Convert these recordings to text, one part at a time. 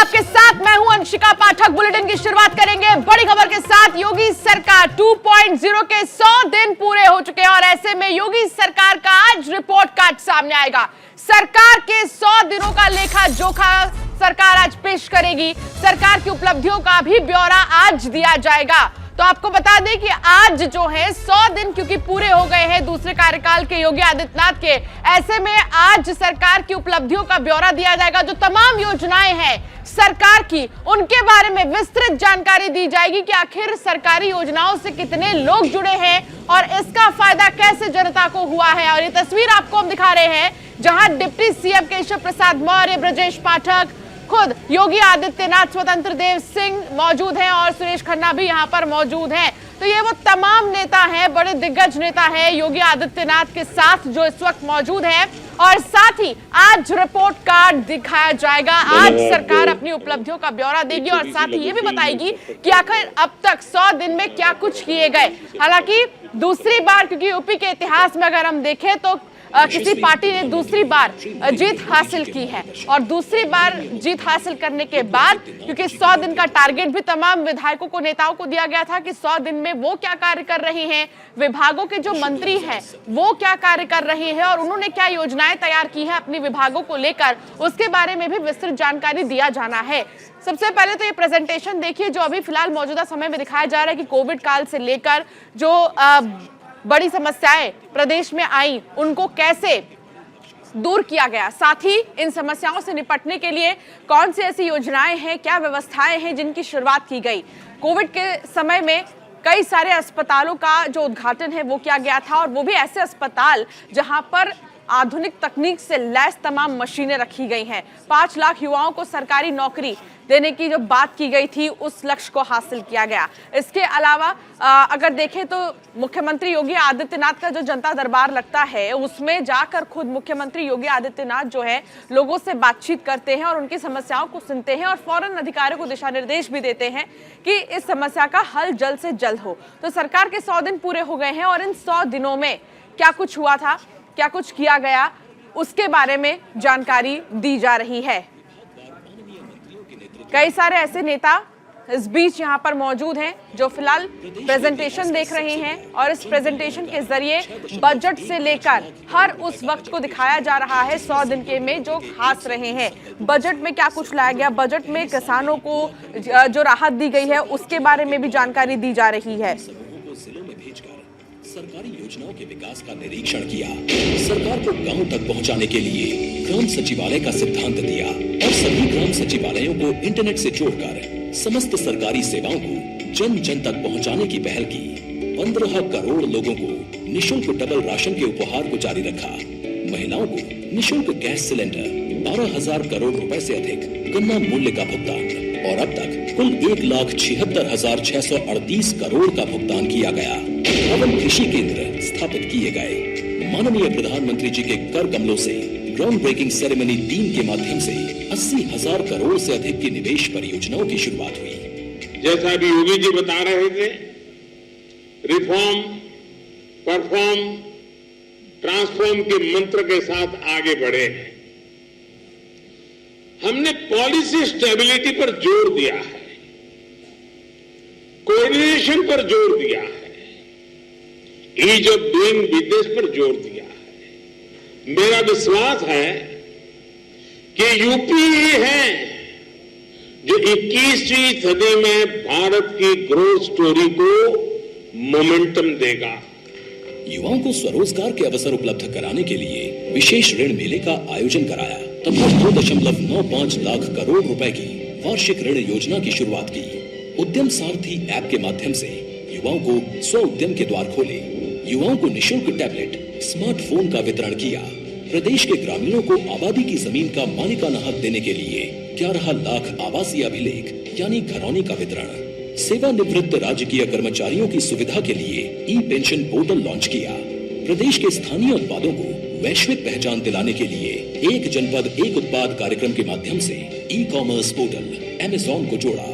आपके साथ मैं हूं अंशिका पाठक। बुलेटिन की शुरुआत करेंगे बड़ी खबर के साथ। योगी सरकार 2.0 के 100 दिन पूरे हो चुके हैं और ऐसे में योगी सरकार का आज रिपोर्ट कार्ड सामने आएगा। सरकार के 100 दिनों का लेखा जोखा सरकार आज पेश करेगी। सरकार की उपलब्धियों का भी ब्यौरा आज दिया जाएगा। तो आपको बता दें कि आज जो है 100 दिन क्योंकि पूरे हो गए हैं दूसरे कार्यकाल के योगी आदित्यनाथ के, ऐसे में आज सरकार की उपलब्धियों का ब्यौरा दिया जाएगा। जो तमाम योजनाएं हैं सरकार की, उनके बारे में विस्तृत जानकारी दी जाएगी कि आखिर सरकारी योजनाओं से कितने लोग जुड़े हैं और इसका फायदा कैसे जनता को हुआ है। और ये तस्वीर आपको हम दिखा रहे हैं जहां डिप्टी सीएम केशव प्रसाद मौर्य, ब्रजेश पाठक, खुद योगी आदित्यनाथ, स्वतंत्र देव सिंह मौजूद हैं और सुरेश खन्ना भी यहां पर मौजूद हैं। तो ये वो तमाम नेता हैं, बड़े दिग्गज नेता हैं योगी आदित्यनाथ के साथ जो इस वक्त मौजूद हैं। और साथ ही आज रिपोर्ट कार्ड दिखाया जाएगा। आज सरकार अपनी उपलब्धियों का ब्यौरा देगी और साथ ही ये भी बताएगी कि आखिर अब तक 100 दिन में क्या कुछ किए गए। हालांकि दूसरी बार, क्योंकि यूपी के इतिहास में अगर हम देखें तो किसी पार्टी ने दूसरी बार जीत हासिल की है और दूसरी बार जीत हासिल करने के बाद, क्योंकि 100 दिन का टारगेट भी तमाम विधायकों को, नेताओं को दिया गया था कि 100 दिन में वो क्या कार्य कर रहे हैं, विभागों के जो मंत्री हैं वो क्या कार्य कर रहे हैं और उन्होंने क्या योजनाएं तैयार की है अपने विभागों को लेकर, उसके बारे में भी विस्तृत जानकारी दिया जाना है। सबसे पहले तो ये प्रेजेंटेशन देखिए जो अभी फिलहाल मौजूदा समय में दिखाया जा रहा है कि कोविड काल से लेकर जो बड़ी समस्याएं प्रदेश में आई उनको कैसे दूर किया गया, साथ ही इन समस्याओं से निपटने के लिए कौन सी ऐसी योजनाएं हैं, क्या व्यवस्थाएं हैं जिनकी शुरुआत की गई। कोविड के समय में कई सारे अस्पतालों का जो उद्घाटन है वो किया गया था और वो भी ऐसे अस्पताल जहां पर आधुनिक तकनीक से लैस तमाम मशीनें रखी गई हैं। 5 लाख युवाओं को सरकारी नौकरी देने की जो बात की गई थी उस लक्ष्य को हासिल किया गया। इसके अलावा अगर देखें तो मुख्यमंत्री योगी आदित्यनाथ का जो जनता दरबार लगता है उसमें जाकर खुद मुख्यमंत्री योगी आदित्यनाथ जो है लोगों से बातचीत करते हैं और उनकी समस्याओं को सुनते हैं और फौरन अधिकारियों को दिशा निर्देश भी देते हैं कि इस समस्या का हल जल्द से जल्द हो। तो सरकार के 100 दिन पूरे हो गए हैं और इन 100 दिनों में क्या कुछ हुआ था, क्या कुछ किया गया, उसके बारे में जानकारी दी जा रही है। कई सारे ऐसे नेता इस बीच यहाँ पर मौजूद हैं जो फिलहाल प्रेजेंटेशन देख रहे हैं और इस प्रेजेंटेशन के जरिए बजट से लेकर हर उस वक्त को दिखाया जा रहा है 100 दिन के में जो खास रहे हैं। बजट में क्या कुछ लाया गया, बजट में किसानों को जो राहत दी गई है उसके बारे में भी जानकारी दी जा रही है। सरकारी योजनाओं के विकास का निरीक्षण किया, सरकार को गांव तक पहुंचाने के लिए ग्राम सचिवालय का सिद्धांत दिया और सभी ग्राम सचिवालयों को इंटरनेट से जोड़कर समस्त सरकारी सेवाओं को जन जन तक पहुंचाने की पहल की। 15 करोड़ लोगों को निःशुल्क डबल राशन के उपहार को जारी रखा। महिलाओं को निःशुल्क गैस सिलेंडर, 12,000 करोड़ रुपए से अधिक गन्ना मूल्य का भुगतान और अब तक कुल 1,76,638 करोड़ का भुगतान किया गया। भवन कृषि केंद्र स्थापित किए गए। माननीय प्रधानमंत्री जी के कर कमलों से ग्राउंड ब्रेकिंग सेरेमनी टीम के माध्यम से 80,000 करोड़ से अधिक की निवेश परियोजनाओं की शुरुआत हुई। जैसा भी योगी जी बता रहे थे, रिफॉर्म, परफॉर्म, ट्रांसफॉर्म के मंत्र के साथ आगे बढ़े हैं। हमने पॉलिसी स्टेबिलिटी पर जोर दिया है, कोऑर्डिनेशन पर जोर दिया है, ईज ऑफ डूइंग बिजनेस पर जोर दिया है। मेरा विश्वास है कि यूपी ही है जो 21वीं सदी में भारत की ग्रोथ स्टोरी को मोमेंटम देगा। युवाओं को स्वरोजगार के अवसर उपलब्ध कराने के लिए विशेष ऋण मेले का आयोजन कराया तथा 2.95 लाख करोड़ रुपए की वार्षिक ऋण योजना की शुरुआत की। उद्यम सारथी ऐप के माध्यम से युवाओं को स्व उद्यम के द्वार खोले। युवाओं को निःशुल्क टैबलेट, स्मार्टफोन का वितरण किया। प्रदेश के ग्रामीणों को आबादी की जमीन का मालिकाना हक देने के लिए 11 लाख आवासीय अभिलेख यानी घरौनी का वितरण। सेवानिवृत्त राजकीय कर्मचारियों की सुविधा के लिए ई पेंशन पोर्टल लॉन्च किया। प्रदेश के स्थानीय उत्पादों को वैश्विक पहचान दिलाने के लिए एक जनपद एक उत्पाद कार्यक्रम के माध्यम से ई कॉमर्स पोर्टल अमेज़न को जोड़ा।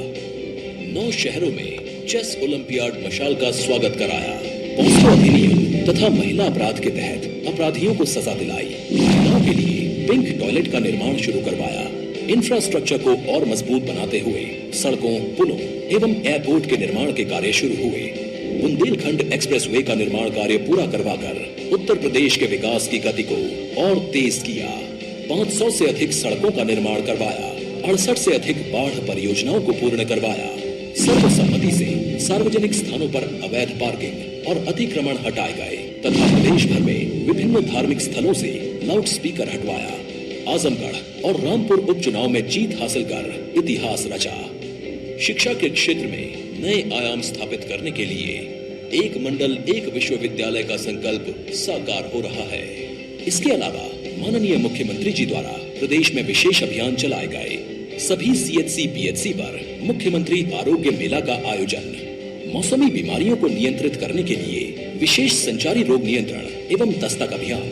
9 शहरों में चेस ओलंपियाड मशाल का स्वागत कराया। पॉक्सो अधिनियम तथा महिला अपराध के तहत अपराधियों को सजा दिलाई। महिलाओं के लिए पिंक टॉयलेट का निर्माण शुरू करवाया। इंफ्रास्ट्रक्चर को और मजबूत बनाते हुए सड़कों, पुलों एवं एयरपोर्ट के निर्माण के कार्य शुरू हुए। बुंदेलखंड एक्सप्रेसवे का निर्माण कार्य पूरा करवाकर उत्तर प्रदेश के विकास की गति को और तेज किया। 500 से अधिक सड़कों का निर्माण करवाया, 68 से अधिक बाढ़ परियोजनाओं को पूर्ण करवाया। सर्वसम्मति से सार्वजनिक स्थानों पर अवैध पार्किंग और अतिक्रमण हटाए गए तथा प्रदेश भर में विभिन्न धार्मिक स्थलों से लाउड स्पीकर हटवाया। आजमगढ़ और रामपुर उपचुनाव में जीत हासिल कर इतिहास रचा। शिक्षा के क्षेत्र में नए आयाम स्थापित करने के लिए एक मंडल एक विश्वविद्यालय का संकल्प साकार हो रहा है। इसके अलावा माननीय मुख्यमंत्री जी द्वारा प्रदेश में विशेष अभियान चलाए गए। सभी सीएचसी पीएचसी पर मुख्यमंत्री आरोग्य मेला का आयोजन। मौसमी बीमारियों को नियंत्रित करने के लिए विशेष संचारी रोग नियंत्रण एवं दस्तक अभियान।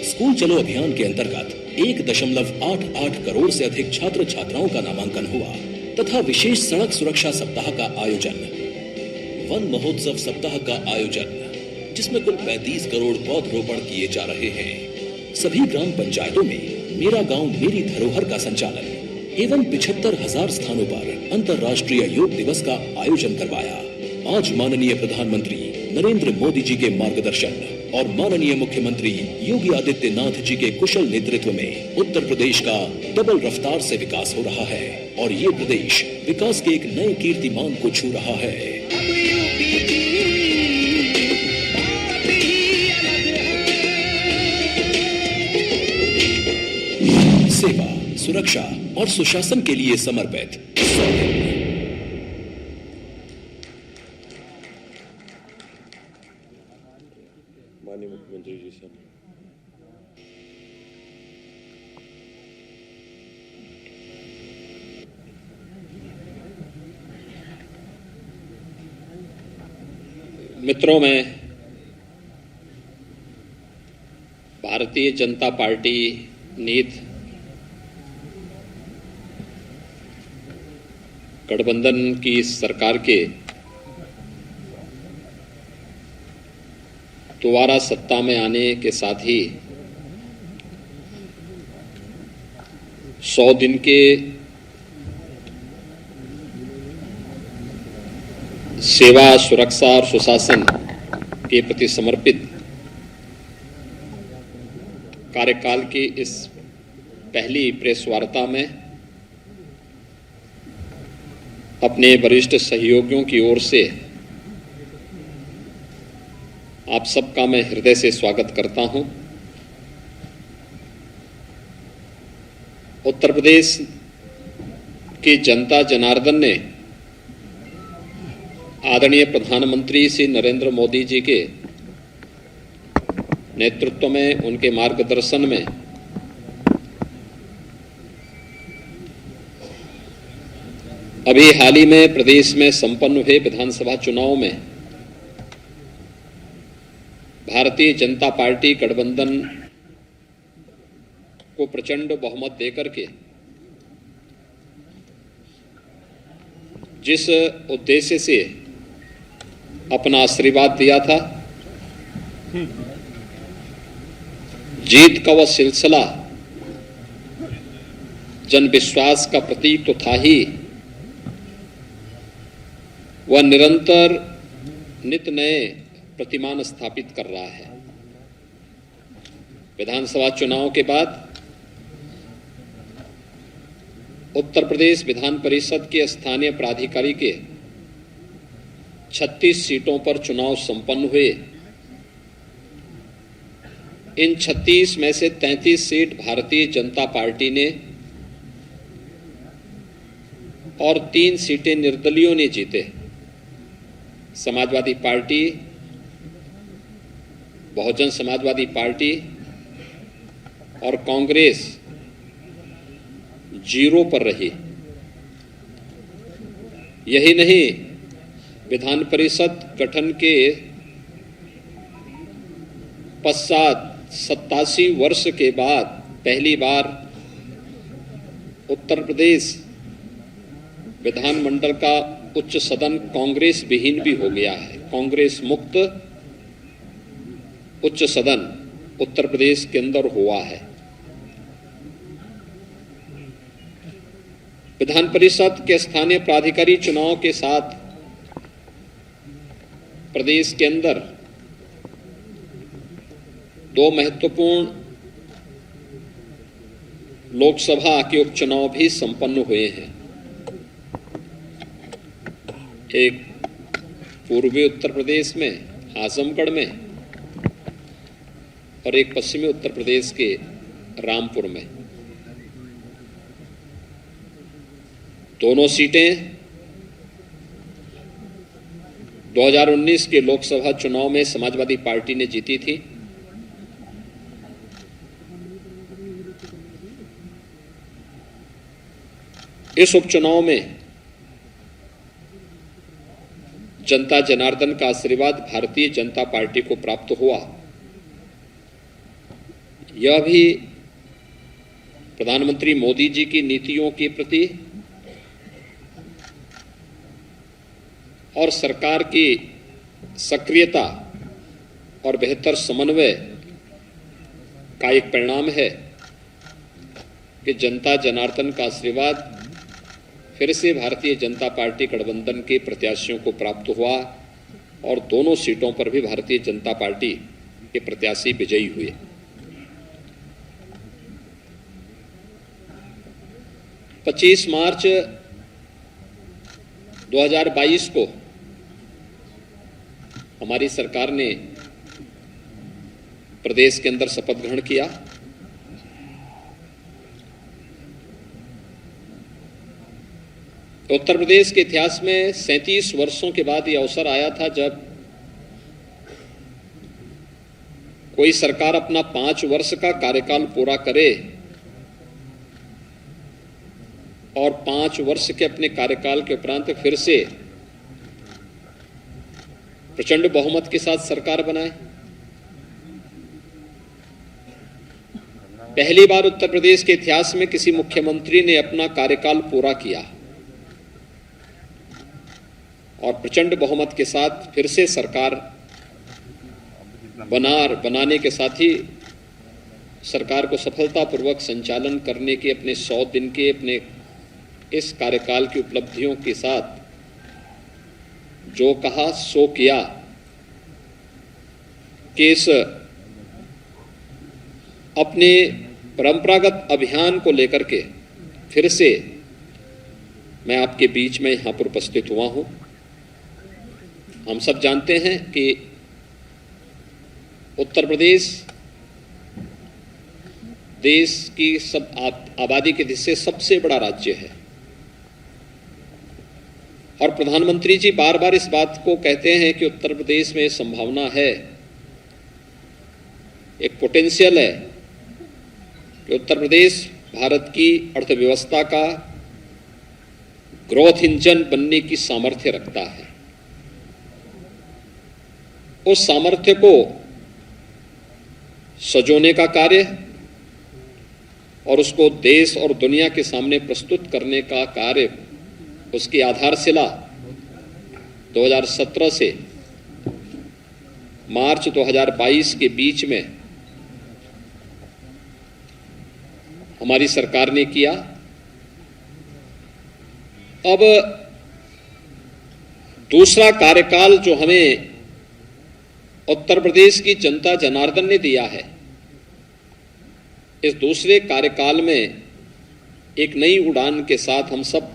स्कूल चलो अभियान के अंतर्गत 1.88 करोड़ से अधिक छात्र छात्राओं का नामांकन हुआ तथा विशेष सड़क सुरक्षा सप्ताह का आयोजन। वन महोत्सव सप्ताह का आयोजन, जिसमें कुल 35 करोड़ पौधरोपण किए जा रहे हैं। सभी ग्राम पंचायतों में मेरा गांव मेरी धरोहर का संचालन एवं 75,000 स्थानों पर अंतर्राष्ट्रीय योग दिवस का आयोजन करवाया। आज माननीय प्रधानमंत्री नरेंद्र मोदी जी के मार्गदर्शन और माननीय मुख्यमंत्री योगी आदित्यनाथ जी के कुशल नेतृत्व में उत्तर प्रदेश का डबल रफ्तार से विकास हो रहा है और ये प्रदेश विकास के एक नए कीर्तिमान को छू रहा है। सेवा, सुरक्षा और सुशासन के लिए समर्पित 100 दिन। माननीय मुख्यमंत्री जी से मित्रों, मैं भारतीय जनता पार्टी नीत गठबंधन की सरकार के दोबारा सत्ता में आने के साथ ही 100 दिन के सेवा, सुरक्षा और सुशासन के प्रति समर्पित कार्यकाल की इस पहली प्रेस वार्ता में अपने वरिष्ठ सहयोगियों की ओर से आप सबका मैं हृदय से स्वागत करता हूं। उत्तर प्रदेश की जनता जनार्दन ने आदरणीय प्रधानमंत्री श्री नरेंद्र मोदी जी के नेतृत्व में, उनके मार्गदर्शन में अभी हाल ही में प्रदेश में संपन्न हुए विधानसभा चुनाव में भारतीय जनता पार्टी गठबंधन को प्रचंड बहुमत देकर के जिस उद्देश्य से अपना आशीर्वाद दिया था, जीत का वह सिलसिला जन विश्वास का प्रतीक तो था ही, वह निरंतर नित नए प्रतिमान स्थापित कर रहा है। विधानसभा चुनाव के बाद उत्तर प्रदेश विधान परिषद के स्थानीय प्राधिकारी के 36 सीटों पर चुनाव संपन्न हुए। इन 36 में से 33 सीट भारतीय जनता पार्टी ने और 3 सीटें निर्दलीयों ने जीते। समाजवादी पार्टी, बहुजन समाजवादी पार्टी और कांग्रेस 0 पर रही। यही नहीं, विधान परिषद गठन के पश्चात 87 वर्ष के बाद पहली बार उत्तर प्रदेश विधानमंडल का उच्च सदन कांग्रेस विहीन भी हो गया है। कांग्रेस मुक्त उच्च सदन उत्तर प्रदेश के अंदर हुआ है। विधान परिषद के स्थानीय प्राधिकारी चुनाव के साथ प्रदेश के अंदर दो महत्वपूर्ण लोकसभा के उपचुनाव भी संपन्न हुए हैं। एक पूर्वी उत्तर प्रदेश में आजमगढ़ में और एक पश्चिमी उत्तर प्रदेश के रामपुर में। दोनों सीटें 2019 के लोकसभा चुनाव में समाजवादी पार्टी ने जीती थी। इस उपचुनाव में जनता जनार्दन का आशीर्वाद भारतीय जनता पार्टी को प्राप्त हुआ। यह भी प्रधानमंत्री मोदी जी की नीतियों के प्रति और सरकार की सक्रियता और बेहतर समन्वय का एक परिणाम है कि जनता जनार्दन का आशीर्वाद फिर से भारतीय जनता पार्टी गठबंधन के प्रत्याशियों को प्राप्त हुआ और दोनों सीटों पर भी भारतीय जनता पार्टी के प्रत्याशी विजयी हुए। पच्चीस मार्च 2022 को हमारी सरकार ने प्रदेश के अंदर शपथ ग्रहण किया। उत्तर प्रदेश के इतिहास में 37 वर्षों के बाद यह अवसर आया था जब कोई सरकार अपना 5 वर्ष का कार्यकाल पूरा करे और 5 वर्ष के अपने कार्यकाल के उपरांत फिर से प्रचंड बहुमत के साथ सरकार बनाए। पहली बार उत्तर प्रदेश के इतिहास में किसी मुख्यमंत्री ने अपना कार्यकाल पूरा किया और प्रचंड बहुमत के साथ फिर से सरकार बनाने के साथ ही सरकार को सफलतापूर्वक संचालन करने के अपने 100 दिन के अपने इस कार्यकाल की उपलब्धियों के साथ जो कहा सो किया कि इस अपने परंपरागत अभियान को लेकर के फिर से मैं आपके बीच में यहां पर उपस्थित हुआ हूं। हम सब जानते हैं कि उत्तर प्रदेश देश की सब आबादी के दृष्टि से सबसे बड़ा राज्य है और प्रधानमंत्री जी बार बार इस बात को कहते हैं कि उत्तर प्रदेश में संभावना है, एक पोटेंशियल है कि उत्तर प्रदेश भारत की अर्थव्यवस्था का ग्रोथ इंजन बनने की सामर्थ्य रखता है। उस सामर्थ्य को सजोने का कार्य और उसको देश और दुनिया के सामने प्रस्तुत करने का कार्य, उसकी आधारशिला 2017 से मार्च 2022 के बीच में हमारी सरकार ने किया। अब दूसरा कार्यकाल जो हमें उत्तर प्रदेश की जनता जनार्दन ने दिया है, इस दूसरे कार्यकाल में एक नई उड़ान के साथ हम सब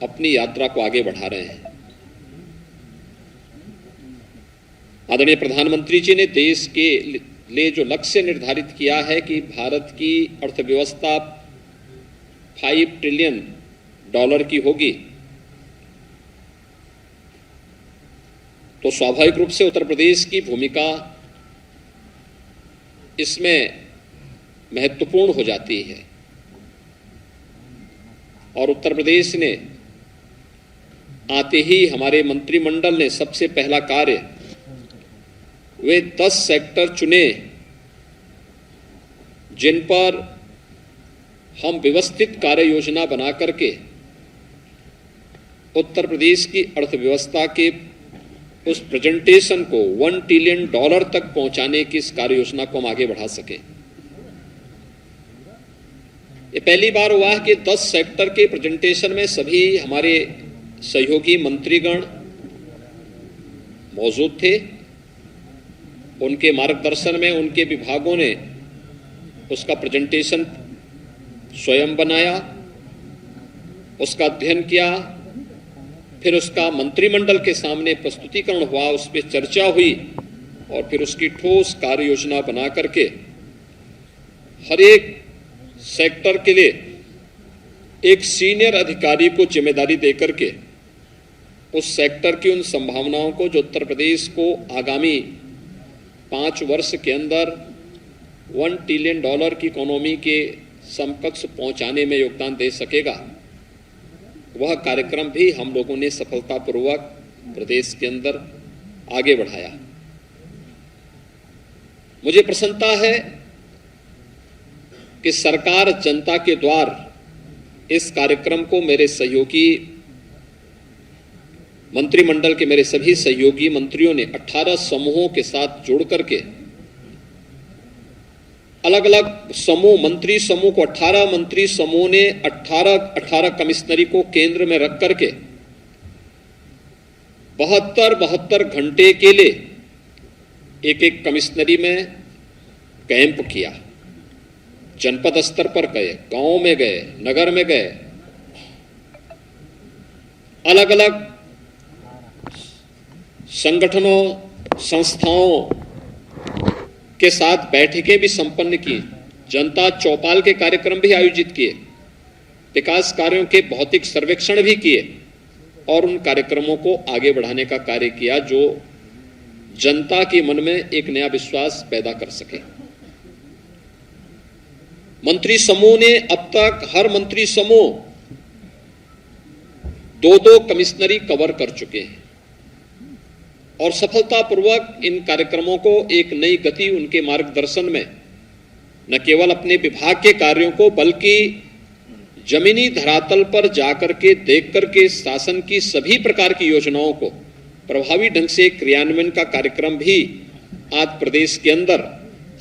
अपनी यात्रा को आगे बढ़ा रहे हैं। आदरणीय प्रधानमंत्री जी ने देश के लिए जो लक्ष्य निर्धारित किया है कि भारत की अर्थव्यवस्था $5 ट्रिलियन की होगी, तो स्वाभाविक रूप से उत्तर प्रदेश की भूमिका इसमें महत्वपूर्ण हो जाती है और उत्तर प्रदेश ने आते ही हमारे मंत्रिमंडल ने सबसे पहला कार्य वे 10 सेक्टर चुने जिन पर हम व्यवस्थित कार्य योजना बना करके उत्तर प्रदेश की अर्थव्यवस्था के उस प्रेजेंटेशन को $1 ट्रिलियन तक पहुंचाने की इस कार्य योजना को हम आगे बढ़ा सके। ये पहली बार हुआ है कि 10 सेक्टर के प्रेजेंटेशन में सभी हमारे सहयोगी मंत्रीगण मौजूद थे। उनके मार्गदर्शन में उनके विभागों ने उसका प्रेजेंटेशन स्वयं बनाया, उसका अध्ययन किया, फिर उसका मंत्रिमंडल के सामने प्रस्तुतिकरण हुआ, उस पर चर्चा हुई और फिर उसकी ठोस कार्य योजना बना करके हर एक सेक्टर के लिए एक सीनियर अधिकारी को जिम्मेदारी देकर के उस सेक्टर की उन संभावनाओं को जो उत्तर प्रदेश को आगामी 5 वर्ष के अंदर $1 ट्रिलियन की इकोनॉमी के समकक्ष पहुंचाने में योगदान दे सकेगा, वह कार्यक्रम भी हम लोगों ने सफलतापूर्वक प्रदेश के अंदर आगे बढ़ाया। मुझे प्रसन्नता है कि सरकार जनता के द्वार इस कार्यक्रम को मेरे सहयोगी मंत्रिमंडल के मेरे सभी सहयोगी मंत्रियों ने 18 समूहों के साथ जोड़ करके अलग अलग समूह, मंत्री समूह को 18 मंत्री समूह ने 18 कमिश्नरी को केंद्र में रख करके 72 घंटे के लिए एक कमिश्नरी में कैंप किया। जनपद स्तर पर गए, गांव में गए, नगर में गए, अलग अलग संगठनों, संस्थाओं के साथ बैठकें भी संपन्न की, जनता चौपाल के कार्यक्रम भी आयोजित किए, विकास कार्यों के भौतिक सर्वेक्षण भी किए और उन कार्यक्रमों को आगे बढ़ाने का कार्य किया जो जनता के मन में एक नया विश्वास पैदा कर सके। मंत्री समूह ने अब तक हर मंत्री समूह 2 कमिश्नरी कवर कर चुके हैं और सफलतापूर्वक इन कार्यक्रमों को एक नई गति उनके मार्गदर्शन में न केवल अपने विभाग के कार्यों को बल्कि जमीनी धरातल पर जाकर के देख करके शासन की सभी प्रकार की योजनाओं को प्रभावी ढंग से क्रियान्वयन का कार्यक्रम भी आज प्रदेश के अंदर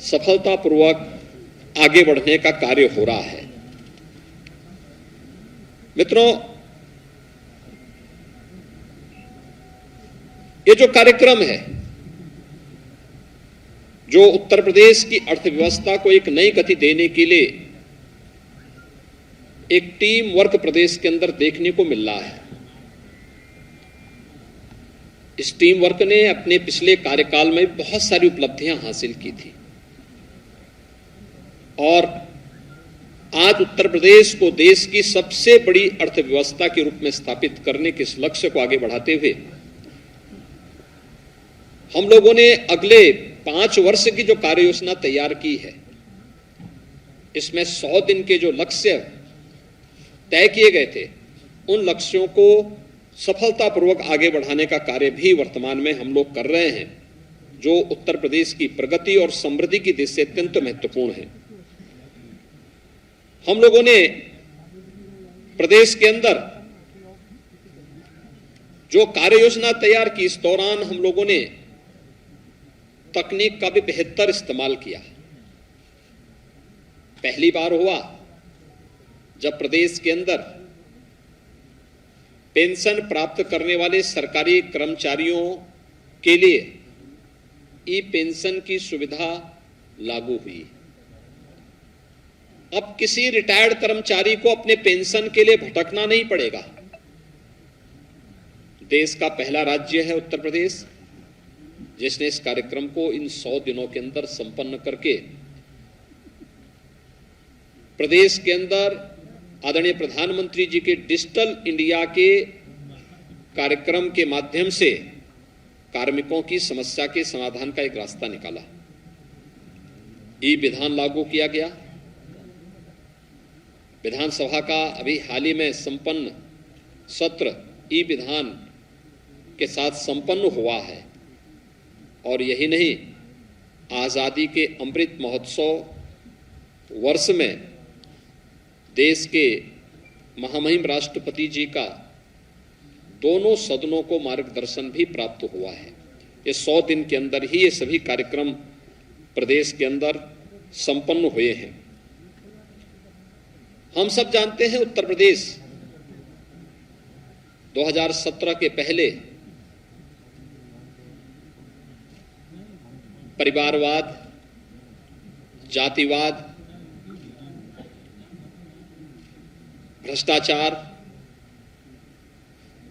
सफलतापूर्वक आगे बढ़ने का कार्य हो रहा है। मित्रों, ये जो कार्यक्रम है जो उत्तर प्रदेश की अर्थव्यवस्था को एक नई गति देने के लिए एक टीम वर्क प्रदेश के अंदर देखने को मिल रहा है, इस टीम वर्क ने अपने पिछले कार्यकाल में बहुत सारी उपलब्धियां हासिल की थी और आज उत्तर प्रदेश को देश की सबसे बड़ी अर्थव्यवस्था के रूप में स्थापित करने के इस लक्ष्य को आगे बढ़ाते हुए हम लोगों ने अगले 5 वर्ष की जो कार्य योजना तैयार की है, इसमें 100 दिन के जो लक्ष्य तय किए गए थे, उन लक्ष्यों को सफलतापूर्वक आगे बढ़ाने का कार्य भी वर्तमान में हम लोग कर रहे हैं, जो उत्तर प्रदेश की प्रगति और समृद्धि की दिशा से अत्यंत महत्वपूर्ण है। हम लोगों ने प्रदेश के अंदर जो कार्य योजना तैयार की, इस दौरान हम लोगों ने तकनीक का भी बेहतर इस्तेमाल किया। पहली बार हुआ जब प्रदेश के अंदर पेंशन प्राप्त करने वाले सरकारी कर्मचारियों के लिए ई पेंशन की सुविधा लागू हुई। अब किसी रिटायर्ड कर्मचारी को अपने पेंशन के लिए भटकना नहीं पड़ेगा। देश का पहला राज्य है उत्तर प्रदेश जिसने इस कार्यक्रम को इन 100 दिनों के अंदर संपन्न करके प्रदेश के अंदर आदरणीय प्रधानमंत्री जी के डिजिटल इंडिया के कार्यक्रम के माध्यम से कार्मिकों की समस्या के समाधान का एक रास्ता निकाला। ई विधान लागू किया गया। विधानसभा का अभी हाल ही में संपन्न सत्र ई विधान के साथ संपन्न हुआ है और यही नहीं, आजादी के अमृत महोत्सव वर्ष में देश के महामहिम राष्ट्रपति जी का दोनों सदनों को मार्गदर्शन भी प्राप्त हुआ है। ये 100 दिन के अंदर ही ये सभी कार्यक्रम प्रदेश के अंदर संपन्न हुए हैं। हम सब जानते हैं उत्तर प्रदेश 2017 के पहले परिवारवाद, जातिवाद, भ्रष्टाचार,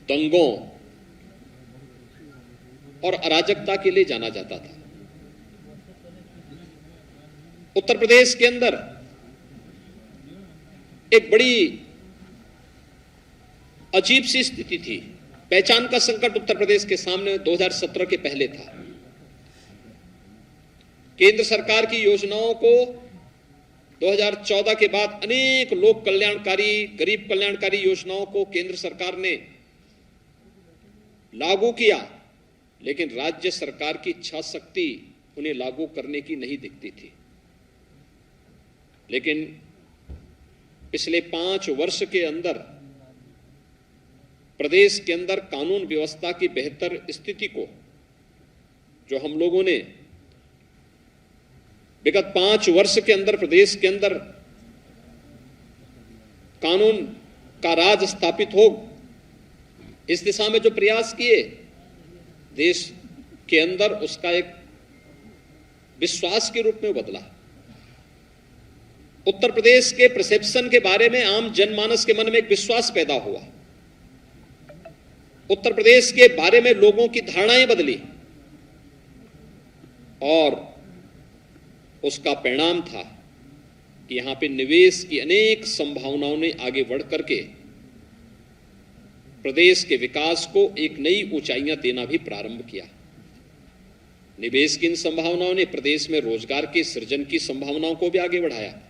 दंगों और अराजकता के लिए जाना जाता था। उत्तर प्रदेश के अंदर एक बड़ी अजीब सी स्थिति थी। पहचान का संकट उत्तर प्रदेश के सामने 2017 के पहले था। केंद्र सरकार की योजनाओं को 2014 के बाद अनेक लोक कल्याणकारी, गरीब कल्याणकारी योजनाओं को केंद्र सरकार ने लागू किया, लेकिन राज्य सरकार की इच्छा शक्ति उन्हें लागू करने की नहीं दिखती थी। लेकिन पिछले 5 वर्ष के अंदर प्रदेश के अंदर कानून व्यवस्था की बेहतर स्थिति को, जो हम लोगों ने विगत 5 वर्ष के अंदर प्रदेश के अंदर कानून का राज स्थापित हो, इस दिशा में जो प्रयास किए, देश के अंदर उसका एक विश्वास के रूप में बदला। उत्तर प्रदेश के परसेप्शन के बारे में आम जनमानस के मन में एक विश्वास पैदा हुआ। उत्तर प्रदेश के बारे में लोगों की धारणाएं बदली और उसका परिणाम था कि यहां पे निवेश की अनेक संभावनाओं ने आगे बढ़ करके प्रदेश के विकास को एक नई ऊंचाइयां देना भी प्रारंभ किया। निवेश की इन संभावनाओं ने प्रदेश में रोजगार के सृजन की संभावनाओं को भी आगे बढ़ाया।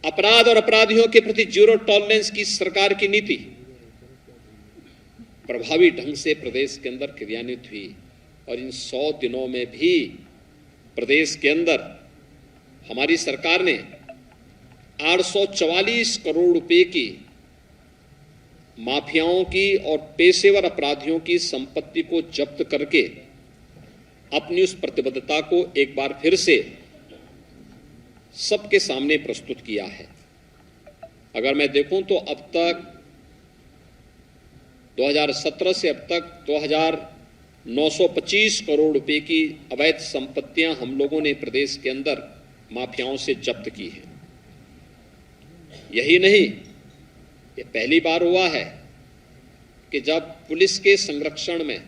अपराध और अपराधियों के प्रति जीरो टॉलरेंस की सरकार की नीति प्रभावी ढंग से प्रदेश के अंदर क्रियान्वित हुई और इन 100 दिनों में भी प्रदेश के अंदर हमारी सरकार ने 844 करोड़ रुपए की माफियाओं की और पेशेवर अपराधियों की संपत्ति को जब्त करके अपनी उस प्रतिबद्धता को एक बार फिर से सबके सामने प्रस्तुत किया है। अगर मैं देखूं तो अब तक 2017 से अब तक 2,925 करोड़ रुपए की अवैध संपत्तियां हम लोगों ने प्रदेश के अंदर माफियाओं से जब्त की है। यही नहीं, ये पहली बार हुआ है कि जब पुलिस के संरक्षण में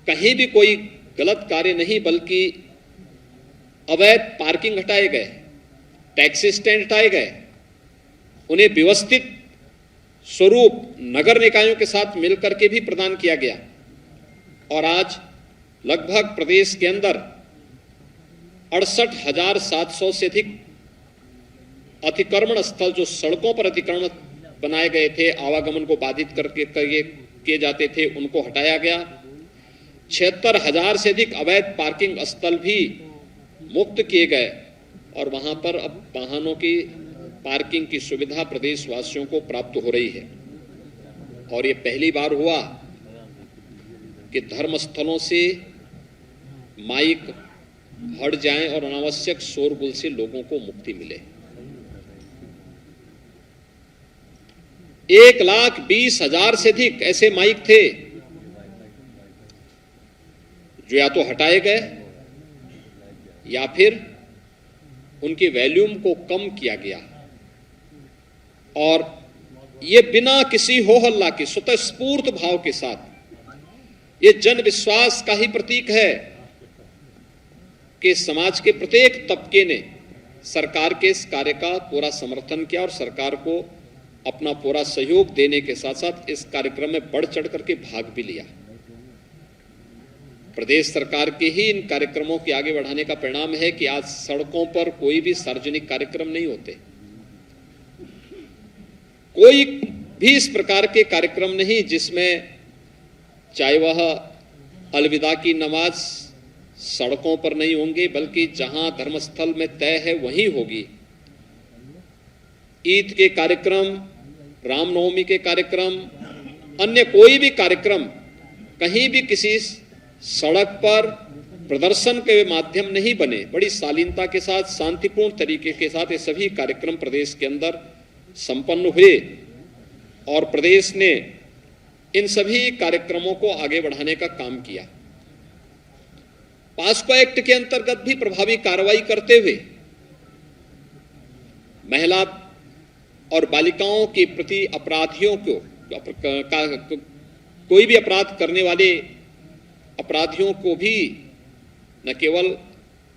कहीं भी कोई गलत कार्य नहीं बल्कि अवैध पार्किंग हटाए गए, टैक्सी स्टैंड हटाए गए, उन्हें व्यवस्थित स्वरूप नगर निकायों के साथ मिलकर के भी प्रदान किया गया और आज लगभग प्रदेश के अंदर 68,700 से अधिक अतिक्रमण स्थल, जो सड़कों पर अतिक्रमण बनाए गए थे, आवागमन को बाधित करके किए जाते थे, उनको हटाया गया। 76,000 से अधिक अवैध पार्किंग स्थल भी मुक्त किए गए और वहां पर अब वाहनों की पार्किंग की सुविधा प्रदेशवासियों को प्राप्त हो रही है। और ये पहली बार हुआ कि धर्मस्थलों से माइक हट जाएं और अनावश्यक शोरगुल से लोगों को मुक्ति मिले। 1,20,000 से अधिक ऐसे माइक थे जो या तो हटाए गए या फिर उनके वॉल्यूम को कम किया गया और ये बिना किसी हो हल्ला के स्वतःस्फूर्त भाव के साथ ये जन विश्वास का ही प्रतीक है कि समाज के प्रत्येक तबके ने सरकार के इस कार्य का पूरा समर्थन किया और सरकार को अपना पूरा सहयोग देने के साथ साथ इस कार्यक्रम में बढ़ चढ़ करके भाग भी लिया। प्रदेश सरकार के ही इन कार्यक्रमों के आगे बढ़ाने का परिणाम है कि आज सड़कों पर कोई भी सार्वजनिक कार्यक्रम नहीं होते, कोई भी इस प्रकार के कार्यक्रम नहीं जिसमें चाहे वह अलविदा की नमाज सड़कों पर नहीं होंगे, बल्कि जहां धर्मस्थल में तय है वहीं होगी। ईद के कार्यक्रम, रामनवमी के कार्यक्रम, अन्य कोई भी कार्यक्रम कहीं भी किसी सड़क पर प्रदर्शन के माध्यम नहीं बने, बड़ी शालीनता के साथ, शांतिपूर्ण तरीके के साथ ये सभी कार्यक्रम प्रदेश के अंदर संपन्न हुए और प्रदेश ने इन सभी कार्यक्रमों को आगे बढ़ाने का काम किया। पास्को एक्ट के अंतर्गत भी प्रभावी कार्रवाई करते हुए महिला और बालिकाओं के प्रति अपराधियों को कोई भी अपराध करने वाले अपराधियों को भी न केवल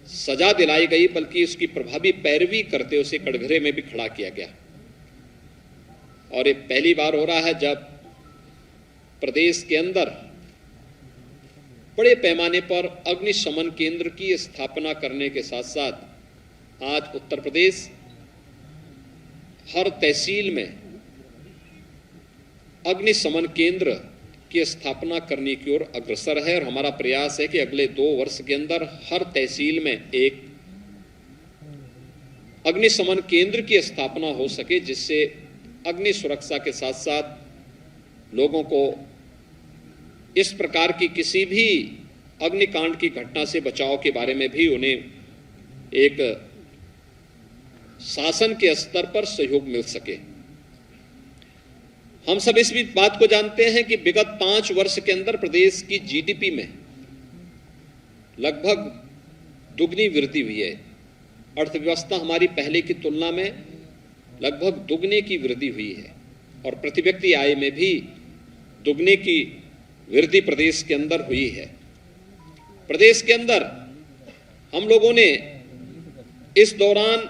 सजा दिलाई गई बल्कि उसकी प्रभावी पैरवी करते उसे कटघरे में भी खड़ा किया गया। और ये पहली बार हो रहा है जब प्रदेश के अंदर बड़े पैमाने पर अग्निशमन केंद्र की स्थापना करने के साथ साथ आज उत्तर प्रदेश हर तहसील में अग्निशमन केंद्र की स्थापना करने की ओर अग्रसर है और हमारा प्रयास है कि अगले 2 वर्ष के अंदर हर तहसील में एक अग्निशमन केंद्र की स्थापना हो सके, जिससे अग्नि सुरक्षा के साथ साथ लोगों को इस प्रकार की किसी भी अग्निकांड की घटना से बचाव के बारे में भी उन्हें एक शासन के स्तर पर सहयोग मिल सके। हम सब इस बात को जानते हैं कि विगत 5 वर्ष के अंदर प्रदेश की जीडीपी में लगभग दुगनी वृद्धि हुई है। अर्थव्यवस्था हमारी पहले की तुलना में लगभग दुगने की वृद्धि हुई है और प्रति व्यक्ति आय में भी दुगने की वृद्धि प्रदेश के अंदर हुई है। प्रदेश के अंदर हम लोगों ने इस दौरान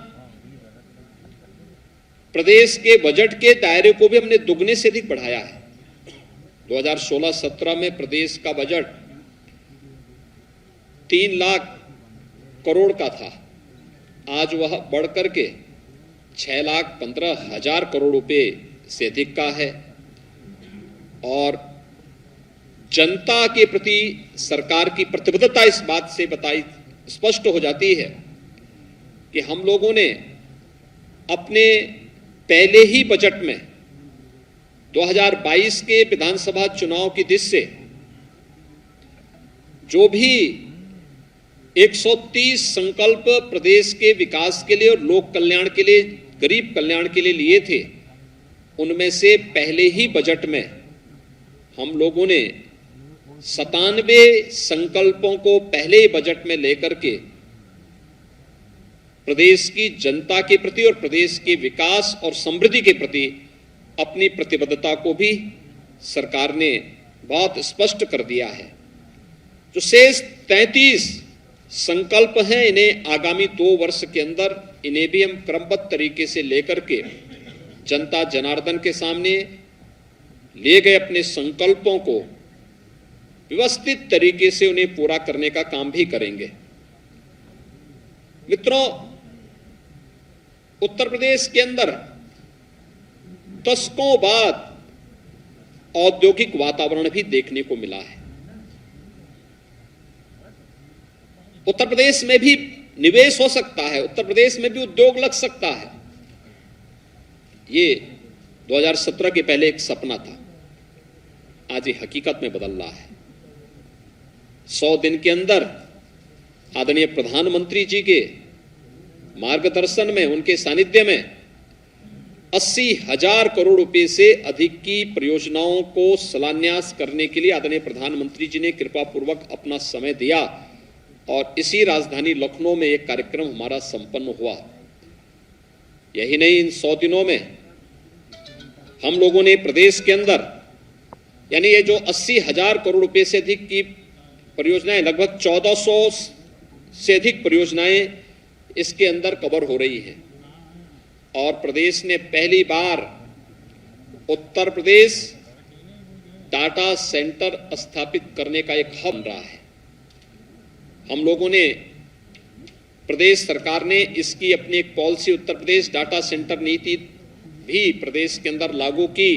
प्रदेश के बजट के दायरे को भी हमने दुगने से अधिक बढ़ाया है। 2016-17 में प्रदेश का बजट 3 लाख करोड़ का था, आज वह बढ़कर के 6,15,000 करोड़ रुपए से अधिक का है। और जनता के प्रति सरकार की प्रतिबद्धता इस बात से स्पष्ट हो जाती है कि हम लोगों ने अपने पहले ही बजट में 2022 के विधानसभा चुनाव की दृष्टि से जो भी 130 संकल्प प्रदेश के विकास के लिए और लोक कल्याण के लिए, गरीब कल्याण के लिए लिए थे, उनमें से पहले ही बजट में हम लोगों ने 97 संकल्पों को पहले ही बजट में लेकर के प्रदेश की जनता के प्रति और प्रदेश के विकास और समृद्धि के प्रति अपनी प्रतिबद्धता को भी सरकार ने बहुत स्पष्ट कर दिया है। जो शेष 33 संकल्प हैं, इन्हें आगामी 2 वर्ष के अंदर इन्हें भी हम क्रमबद्ध तरीके से लेकर के जनता जनार्दन के सामने लिए गए अपने संकल्पों को व्यवस्थित तरीके से उन्हें पूरा करने का काम भी करेंगे। मित्रों, उत्तर प्रदेश के अंदर दशकों बाद औद्योगिक वातावरण भी देखने को मिला है। उत्तर प्रदेश में भी निवेश हो सकता है, उत्तर प्रदेश में भी उद्योग लग सकता है। ये 2017 के पहले एक सपना था, आज ये हकीकत में बदल रहा है। 100 दिन के अंदर आदरणीय प्रधानमंत्री जी के मार्गदर्शन में, उनके सानिध्य में 80,000 करोड़ रुपए से अधिक की परियोजनाओं को शिलान्यास करने के लिए आदरणीय प्रधानमंत्री जी ने कृपा पूर्वक अपना समय दिया और इसी राजधानी लखनऊ में एक कार्यक्रम हमारा संपन्न हुआ। यही नहीं, इन 100 दिनों में हम लोगों ने प्रदेश के अंदर यानी ये जो 80,000 करोड़ रुपए से अधिक की परियोजनाएं, लगभग 1400 से अधिक परियोजनाएं इसके अंदर कवर हो रही है। और प्रदेश ने पहली बार उत्तर प्रदेश डाटा सेंटर स्थापित करने का एक हब बन रहा है। हम लोगों ने, प्रदेश सरकार ने इसकी अपनी एक policy Uttar Pradesh data centre नीति भी प्रदेश के अंदर लागू की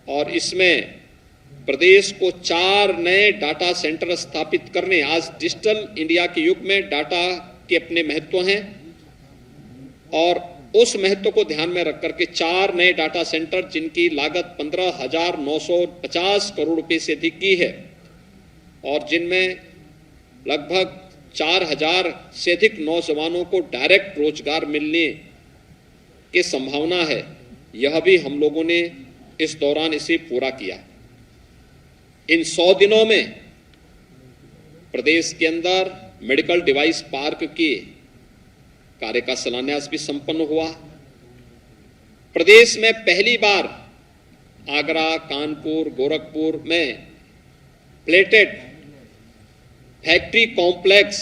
और इसमें प्रदेश को 4 नए डाटा सेंटर स्थापित करने, आज डिजिटल इंडिया के युग में डाटा के अपने महत्व हैं और उस महत्व को ध्यान में रख करके 4 नए डाटा सेंटर जिनकी लागत 15,950 करोड़ रुपए से अधिक की है और जिनमें लगभग 4,000 से अधिक नौजवानों को डायरेक्ट रोजगार मिलने की संभावना है। यह भी हम लोगों ने इस दौरान इसे पूरा किया। इन 100 दिनों में प्रदेश के अंदर मेडिकल डिवाइस पार्क के कार्य का शिलान्यास भी संपन्न हुआ। प्रदेश में पहली बार आगरा, कानपुर, गोरखपुर में प्लेटेड फैक्ट्री कॉम्प्लेक्स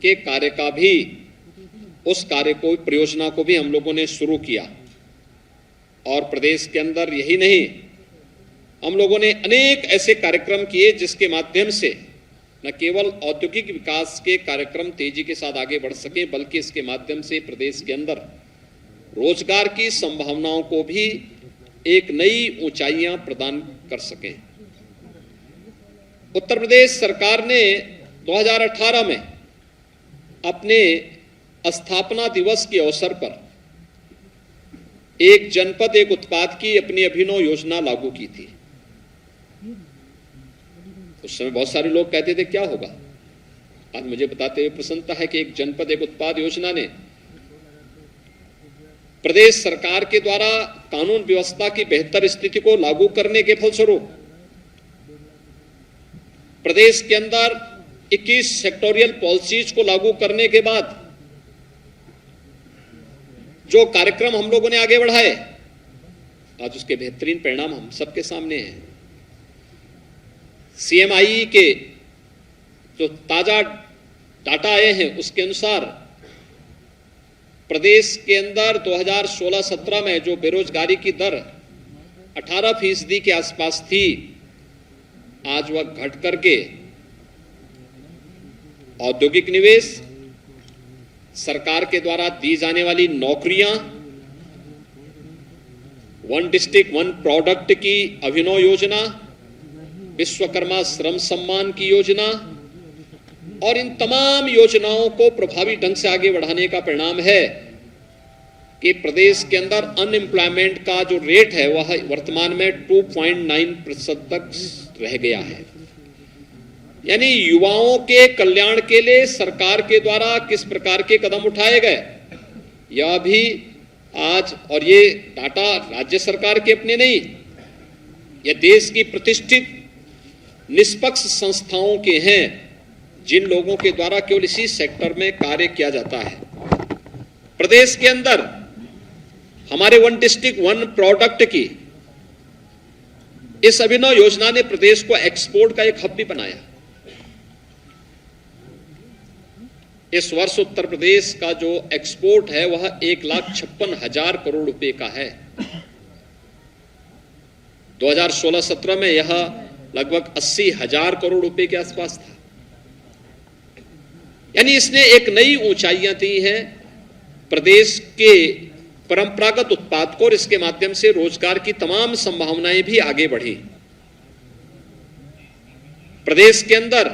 के कार्य का भी उस कार्य को परियोजना को भी हम लोगों ने शुरू किया। और प्रदेश के अंदर यही नहीं, हम लोगों ने अनेक ऐसे कार्यक्रम किए जिसके माध्यम से न केवल औद्योगिक विकास के कार्यक्रम तेजी के साथ आगे बढ़ सके, बल्कि इसके माध्यम से प्रदेश के अंदर रोजगार की संभावनाओं को भी एक नई ऊंचाइयां प्रदान कर सकें। उत्तर प्रदेश सरकार ने 2018 में अपने स्थापना दिवस के अवसर पर एक जनपद एक उत्पाद की अपनी अभिनव योजना लागू की थी। उस समय बहुत सारे लोग कहते थे क्या होगा। आज मुझे बताते हुए प्रसन्नता है कि एक जनपद एक उत्पाद योजना ने प्रदेश सरकार के द्वारा कानून व्यवस्था की बेहतर स्थिति को लागू करने के फलस्वरूप प्रदेश के अंदर 21 सेक्टोरियल पॉलिसीज को लागू करने के बाद जो कार्यक्रम हम लोगों ने आगे बढ़ाए, आज उसके बेहतरीन परिणाम हम सबके सामने हैं। CMI के जो ताजा डाटा आए हैं उसके अनुसार प्रदेश के अंदर 2016-17 में जो बेरोजगारी की दर 18% के आसपास थी, आज वह घट करके औद्योगिक निवेश, सरकार के द्वारा दी जाने वाली नौकरियां, वन डिस्ट्रिक्ट वन प्रोडक्ट की अभिनव योजना, विश्वकर्मा श्रम सम्मान की योजना और इन तमाम योजनाओं को प्रभावी ढंग से आगे बढ़ाने का परिणाम है कि प्रदेश के अंदर अनएम्प्लॉयमेंट का जो रेट है वह वर्तमान में 2.9% तक रह गया है। यानी युवाओं के कल्याण के लिए सरकार के द्वारा किस प्रकार के कदम उठाए गए, यह भी आज, और ये डाटा राज्य सरकार के अपने नहीं, यह देश की प्रतिष्ठित निष्पक्ष संस्थाओं के हैं जिन लोगों के द्वारा केवल इसी सेक्टर में कार्य किया जाता है। प्रदेश के अंदर हमारे वन डिस्ट्रिक्ट वन प्रोडक्ट की इस अभिनव योजना ने प्रदेश को एक्सपोर्ट का एक हब भी बनाया। इस वर्ष उत्तर प्रदेश का जो एक्सपोर्ट है वह 1,56,000 करोड़ रुपए का है। 2016-17 में यह लगभग 80,000 करोड़ रुपए के आसपास था। यानी इसने एक नई ऊंचाइयां दी हैं प्रदेश के परंपरागत उत्पाद को, और इसके माध्यम से रोजगार की तमाम संभावनाएं भी आगे बढ़ी। प्रदेश के अंदर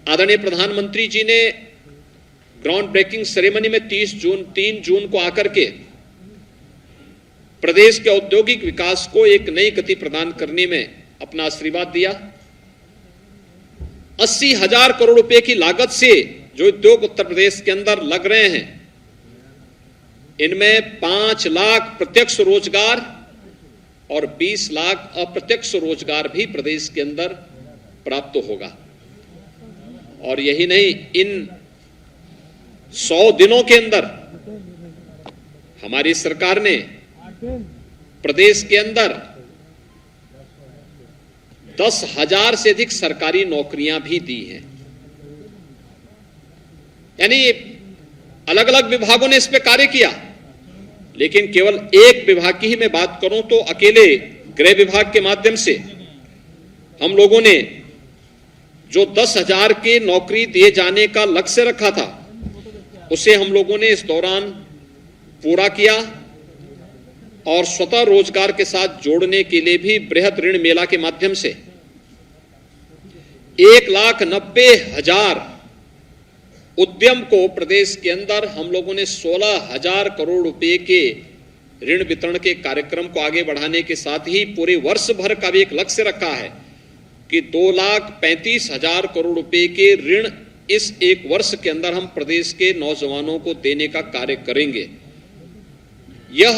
आदरणीय प्रधानमंत्री जी ने ग्राउंड ब्रेकिंग सेरेमनी में 3 जून को आकर के प्रदेश के औद्योगिक विकास को एक नई गति प्रदान करने में अपना आशीर्वाद दिया। 80,000 करोड़ रुपए की लागत से जो उद्योग उत्तर प्रदेश के अंदर लग रहे हैं, इनमें 5 लाख प्रत्यक्ष रोजगार और 20 लाख अप्रत्यक्ष रोजगार भी प्रदेश के अंदर प्राप्त होगा। और यही नहीं, इन 100 दिनों के अंदर हमारी सरकार ने प्रदेश के अंदर 10,000 से अधिक सरकारी नौकरियां भी दी हैं। यानी अलग अलग विभागों ने इस पे कार्य किया, लेकिन केवल एक विभाग की ही मैं बात करूं तो अकेले गृह विभाग के माध्यम से हम लोगों ने जो 10,000 के नौकरी दिए जाने का लक्ष्य रखा था, उसे हम लोगों ने इस दौरान पूरा किया। और स्वतः रोजगार के साथ जोड़ने के लिए भी बृहद ऋण मेला के माध्यम से 1,90,000 उद्यम को प्रदेश के अंदर हम लोगों ने 16,000 करोड़ रुपए के ऋण वितरण के कार्यक्रम को आगे बढ़ाने के साथ ही पूरे वर्ष भर का भी एक लक्ष्य रखा है कि 2,35,000 करोड़ रुपए के ऋण इस एक वर्ष के अंदर हम प्रदेश के नौजवानों को देने का कार्य करेंगे। यह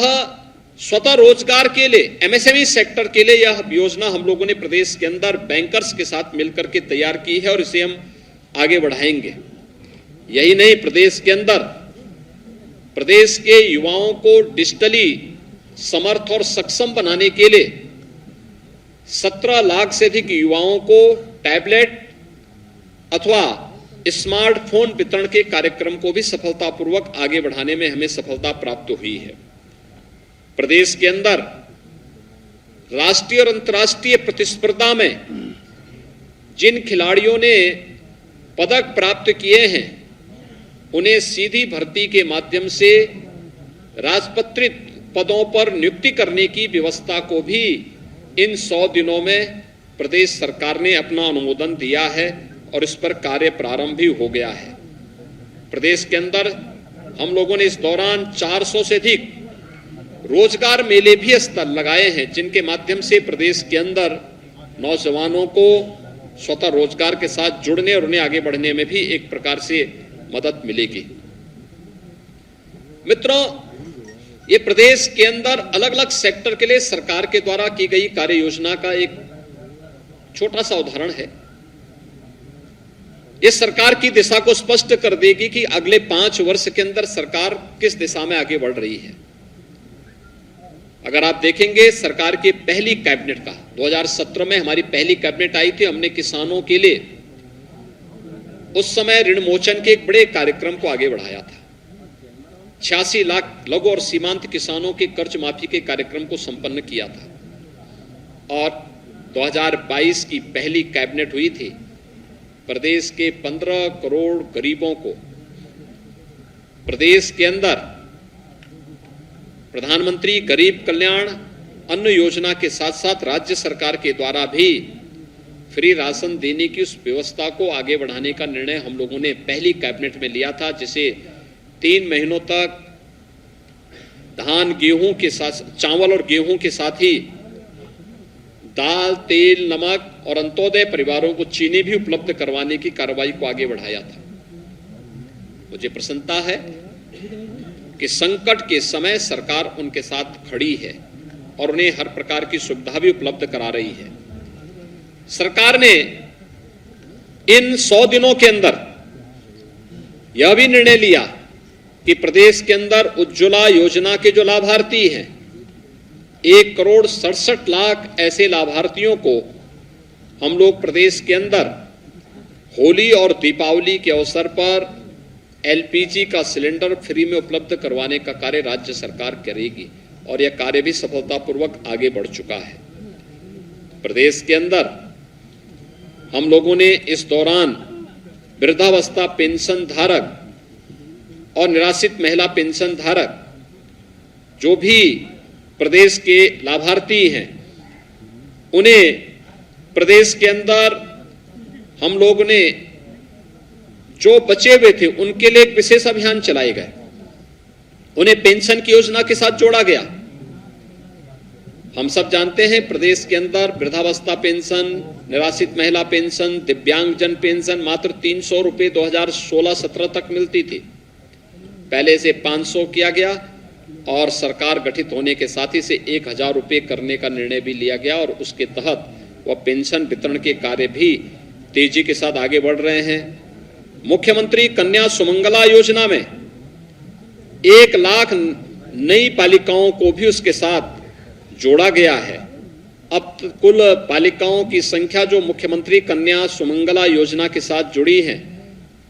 स्वतः रोजगार के लिए, एमएसएमई सेक्टर के लिए यह योजना हम लोगों ने प्रदेश के अंदर बैंकर्स के साथ मिलकर के तैयार की है और इसे हम आगे बढ़ाएंगे। यही नहीं, प्रदेश के अंदर प्रदेश के युवाओं को डिजिटली समर्थ और सक्षम बनाने के लिए 17 लाख से अधिक युवाओं को टैबलेट अथवा स्मार्टफोन वितरण के कार्यक्रम को भी सफलतापूर्वक आगे बढ़ाने में हमें सफलता प्राप्त हुई है। प्रदेश के अंदर राष्ट्रीय और अंतर्राष्ट्रीय प्रतिस्पर्धा में जिन खिलाड़ियों ने पदक प्राप्त किए हैं, उन्हें सीधी भर्ती के माध्यम से राजपत्रित पदों पर नियुक्ति करने की व्यवस्था को भी इन 100 दिनों में प्रदेश सरकार ने अपना अनुमोदन दिया है और इस पर कार्य प्रारंभ भी हो गया है। प्रदेश के अंदर हम लोगों ने इस दौरान 400 से अधिक रोजगार मेले भी लगाए हैं, जिनके माध्यम से प्रदेश के अंदर नौजवानों को स्वतः रोजगार के साथ जुड़ने और उन्हें आगे बढ़ने में भी एक प्रकार से मदद मिलेगी। मित्रों, ये प्रदेश के अंदर अलग अलग सेक्टर के लिए सरकार के द्वारा की गई कार्य योजना का एक छोटा सा उदाहरण है। ये सरकार की दिशा को स्पष्ट कर देगी कि अगले 5 वर्ष के अंदर सरकार किस दिशा में आगे बढ़ रही है। अगर आप देखेंगे सरकार की पहली कैबिनेट का 2017 में हमारी पहली कैबिनेट आई थी, हमने किसानों के लिए उस समय ऋण मोचन के एक बड़े कार्यक्रम को आगे बढ़ाया था। 86 लाख लघु और सीमांत किसानों के कर्ज माफी के कार्यक्रम को संपन्न किया था और 2022 की पहली कैबिनेट हुई थी। प्रदेश के 15 करोड़ गरीबों को प्रदेश के अंदर प्रधानमंत्री गरीब कल्याण अन्न योजना के साथ साथ राज्य सरकार के द्वारा भी फ्री राशन देने की उस व्यवस्था को आगे बढ़ाने का निर्णय हम लोगों ने पहली कैबिनेट में लिया था, जिसे 3 महीनों तक धान गेहूं के साथ, चावल और गेहूं के साथ ही दाल, तेल, नमक और अंत्योदय परिवारों को चीनी भी उपलब्ध करवाने की कार्रवाई को आगे बढ़ाया था। मुझे प्रसन्नता है कि संकट के समय सरकार उनके साथ खड़ी है और उन्हें हर प्रकार की सुविधा भी उपलब्ध करा रही है। सरकार ने इन 100 दिनों के अंदर यह भी निर्णय लिया कि प्रदेश के अंदर उज्ज्वला योजना के जो लाभार्थी हैं, 1,67,00,000 ऐसे लाभार्थियों को हम लोग प्रदेश के अंदर होली और दीपावली के अवसर पर एलपीजी का सिलेंडर फ्री में उपलब्ध करवाने का कार्य राज्य सरकार करेगी और यह कार्य भी सफलतापूर्वक आगे बढ़ चुका है। प्रदेश के अंदर हम लोगों ने इस दौरान वृद्धावस्था पेंशन धारक और निराश्रित महिला पेंशन धारक जो भी प्रदेश के लाभार्थी हैं, उन्हें प्रदेश के अंदर हम लोगों ने जो बचे हुए थे उनके लिए एक विशेष अभियान चलाए गए। उन्हें पेंशन की योजना के साथ जोड़ा गया। हम सब जानते हैं प्रदेश के अंदर वृद्धावस्था पेंशन, निराश्रित महिला पेंशन, दिव्यांगजन पेंशन मात्र 300 रुपए 2016-17 तक मिलती थी। पहले से 500 किया गया और सरकार गठित होने के साथ ही से 1000 रुपए करने का निर्णय भी लिया गया और उसके तहत वह पेंशन वितरण के कार्य भी तेजी के साथ आगे बढ़ रहे हैं। मुख्यमंत्री कन्या सुमंगला योजना में 1 लाख नई बालिकाओं को भी उसके साथ जोड़ा गया है। अब कुल बालिकाओं की संख्या जो मुख्यमंत्री कन्या सुमंगला योजना के साथ जुड़ी हैं,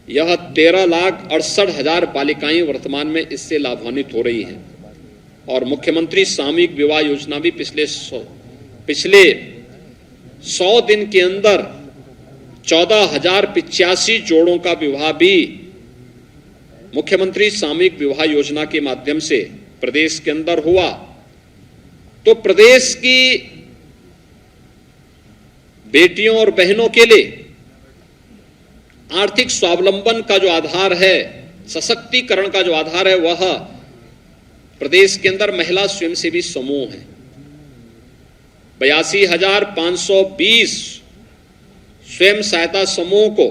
यह 13,68,000 बालिकाएं वर्तमान में इससे लाभान्वित हो रही हैं। और मुख्यमंत्री सामूहिक विवाह योजना भी पिछले 100 दिन के अंदर 14,085 जोड़ों का विवाह भी मुख्यमंत्री सामूहिक विवाह योजना के माध्यम से प्रदेश के अंदर हुआ। तो प्रदेश की बेटियों और बहनों के लिए आर्थिक स्वावलंबन का जो आधार है, सशक्तिकरण का जो आधार है, वह प्रदेश के अंदर महिला स्वयंसेवी समूह है। 82,520 स्वयं सहायता समूह को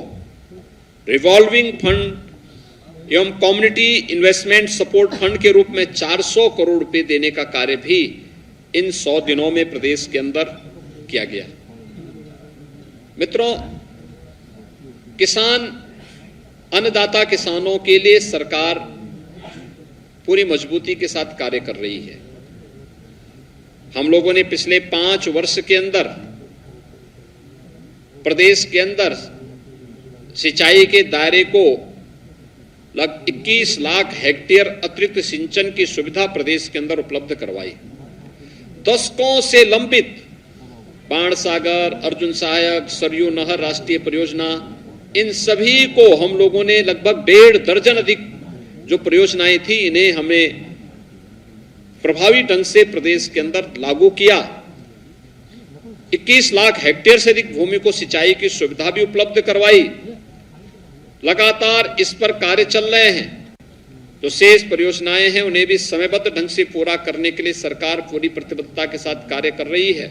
रिवॉल्विंग फंड एवं कम्युनिटी इन्वेस्टमेंट सपोर्ट फंड के रूप में 400 करोड़ रुपए देने का कार्य भी इन 100 दिनों में प्रदेश के अंदर किया गया। मित्रों, किसान, अन्नदाता किसानों के लिए सरकार पूरी मजबूती के साथ कार्य कर रही है। हम लोगों ने पिछले 5 वर्ष के अंदर प्रदेश के अंदर सिंचाई के दायरे को लगभग 21 लाख हेक्टेयर अतिरिक्त सिंचन की सुविधा प्रदेश के अंदर उपलब्ध करवाई। दशकों से लंबित बाणसागर, अर्जुन सहायक, सरयू नहर राष्ट्रीय परियोजना, इन सभी को हम लोगों ने लगभग 1.5 दर्जन अधिक जो परियोजनाएं थी, इन्हें हमें प्रभावी ढंग से प्रदेश के अंदर लागू किया। 21 लाख हेक्टेयर से अधिक भूमि को सिंचाई की सुविधा भी उपलब्ध करवाई। लगातार इस पर कार्य चल रहे हैं। जो शेष परियोजनाएं हैं उन्हें भी समयबद्ध ढंग से पूरा करने के लिए सरकार पूरी प्रतिबद्धता के साथ कार्य कर रही है।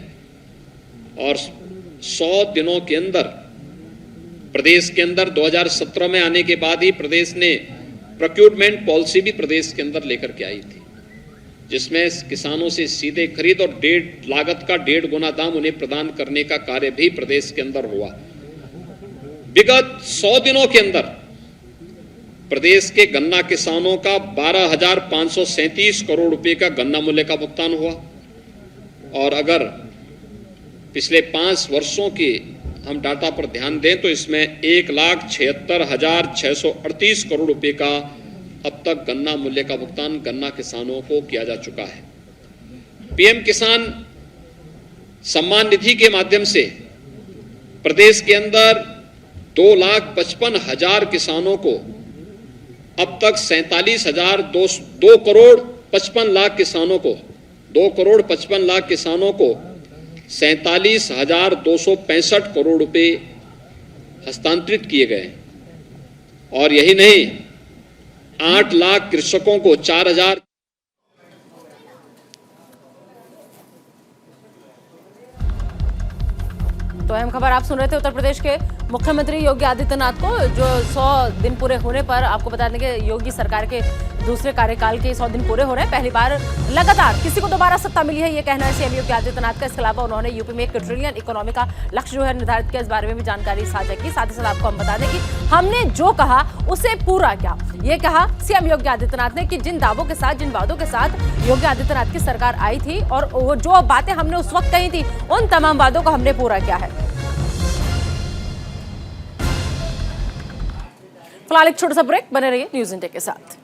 और 100 दिनों के अंदर प्रदेश के अंदर 2017 में आने के बाद ही प्रदेश ने प्रोक्यूरमेंट पॉलिसी भी प्रदेश के अंदर लेकर के आई थी, जिसमें किसानों से सीधे खरीद और लागत का 1.5 गुना दाम उन्हें प्रदान करने का कार्य भी प्रदेश के अंदर हुआ। विगत 100 दिनों के अंदर प्रदेश के गन्ना किसानों का 12,537 करोड़ रुपए का गन्ना मूल्य का भुगतान हुआ। और अगर पिछले 5 वर्षों के हम डाटा पर ध्यान दें तो इसमें 1,76,638 करोड़ रुपए का अब तक गन्ना मूल्य का भुगतान गन्ना किसानों को किया जा चुका है। पीएम किसान सम्मान निधि के माध्यम से प्रदेश के अंदर 2,55,000 किसानों को अब तक 2 करोड़ 55 लाख किसानों को 2 करोड़ 55 लाख किसानों को 47,265 करोड़ रुपए हस्तांतरित किए गए। और यही नहीं, 8 लाख कृषकों को 4,000। तो अहम खबर आप सुन रहे थे उत्तर प्रदेश के मुख्यमंत्री योगी आदित्यनाथ को, जो 100 दिन पूरे होने पर आपको बता दें कि योगी सरकार के दूसरे कार्यकाल के 100 दिन पूरे हो रहे हैं। पहली बार लगातार किसी को दोबारा सत्ता मिली है, ये कहना है सीएम योगी आदित्यनाथ का। इसके अलावा उन्होंने यूपी में 1 ट्रिलियन इकोनॉमी का लक्ष्य जो है निर्धारित किया, इस बारे में भी जानकारी साझा की। साथ ही साथ आपको हम बता दें कि हमने जो कहा उसे पूरा किया, ये कहा सीएम योगी आदित्यनाथ ने कि जिन दावों के साथ, जिन वादों के साथ योगी आदित्यनाथ की सरकार आई थी और जो बातें हमने उस वक्त कही थी, उन तमाम वादों को हमने पूरा किया है। फिलहाल एक छोटा सा ब्रेक, बने रहिए न्यूज़ इंडिया के साथ।